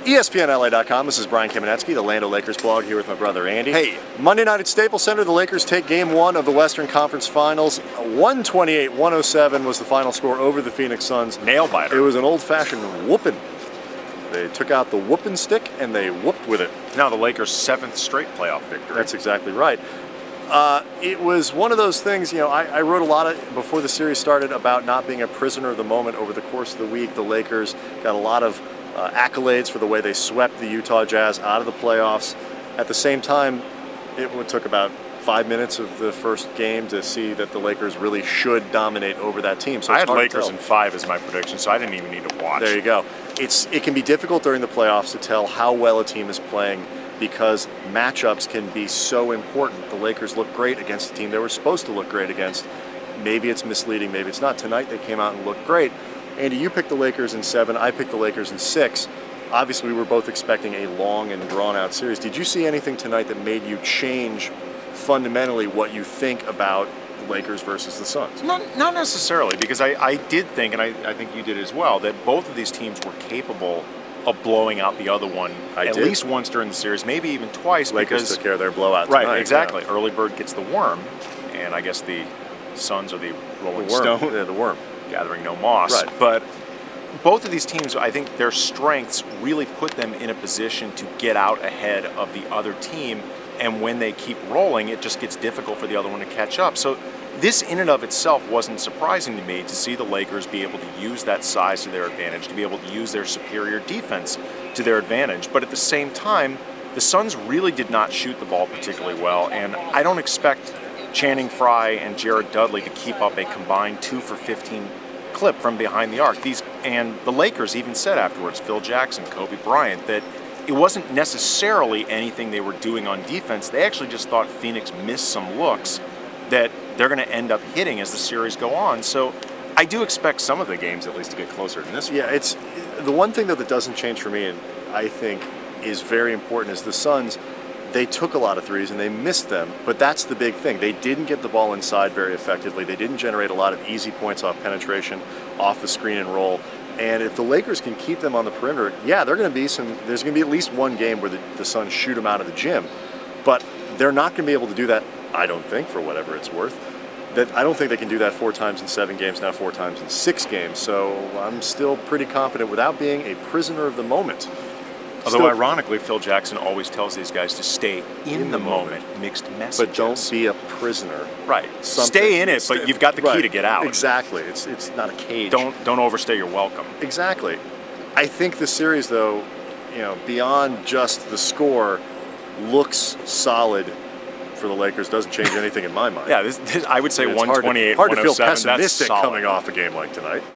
ESPNLA.com, this is Brian Kamenetzky, the Land O'Lakers blog, here with my brother Andy. Hey, Monday night at Staples Center, the Lakers take Game 1 of the Western Conference Finals. 128-107 was the final score over the Phoenix Suns. Nail-biter. It was an old-fashioned whooping. They took out the whooping stick and they whooped with it. Now the Lakers' 7th straight playoff victory. That's exactly right. It was one of those things, you know, I wrote a lot before the series started about not being a prisoner of the moment over the course of the week. The Lakers got a lot of accolades for the way they swept the Utah Jazz out of the playoffs. At the same time, it took about 5 minutes of the first game to see that the Lakers really should dominate over that team. So I had Lakers in 5 as my prediction, so I didn't even need to watch. There you go. It can be difficult during the playoffs to tell how well a team is playing because matchups can be so important. The Lakers look great against the team they were supposed to look great against. Maybe it's misleading, maybe it's not. Tonight they came out and looked great. Andy, you picked the Lakers in 7, I picked the Lakers in 6. Obviously, we were both expecting a long and drawn-out series. Did you see anything tonight that made you change fundamentally what you think about the Lakers versus the Suns? Not necessarily, because I did think, and I think you did as well, that both of these teams were capable of blowing out the other one at least once during the series, maybe even twice. Lakers took care of their blowout tonight. Right, exactly. Yeah. Early bird gets the worm, and I guess the Suns are the Rolling Stone. Stone. Yeah, the worm. Gathering no moss. Right. But both of these teams, I think their strengths really put them in a position to get out ahead of the other team, and when they keep rolling, it just gets difficult for the other one to catch up. So this in and of itself wasn't surprising to me, to see the Lakers be able to use that size to their advantage, to be able to use their superior defense to their advantage. But at the same time, the Suns really did not shoot the ball particularly well, and I don't expect Channing Frye and Jared Dudley to keep up a combined 2 for 15 clip from behind the arc. And the Lakers even said afterwards, Phil Jackson, Kobe Bryant, that it wasn't necessarily anything they were doing on defense. They actually just thought Phoenix missed some looks that they're going to end up hitting as the series go on. So I do expect some of the games at least to get closer than this one. Yeah, it's the one thing that doesn't change for me, and I think is very important, is the Suns. They took a lot of threes and they missed them, but that's the big thing. They didn't get the ball inside very effectively. They didn't generate a lot of easy points off penetration, off the screen and roll. And if the Lakers can keep them on the perimeter, yeah, there's going to be at least one game where the Suns shoot them out of the gym. But they're not going to be able to do that, I don't think, for whatever it's worth. I don't think they can do that 4 times in 7 games, now 4 times in 6 games. So I'm still pretty confident without being a prisoner of the moment. Although ironically, Phil Jackson always tells these guys to stay in the moment, mixed messages. But don't be a prisoner. Right. Stay in it, but you've got the key to get out. Exactly. It's not a cage. Don't overstay your welcome. Exactly. I think the series, though, you know, beyond just the score, looks solid for the Lakers. Doesn't change anything in my mind. Yeah, I would say 128, hard to feel 107. pessimistic that's coming off a game like tonight.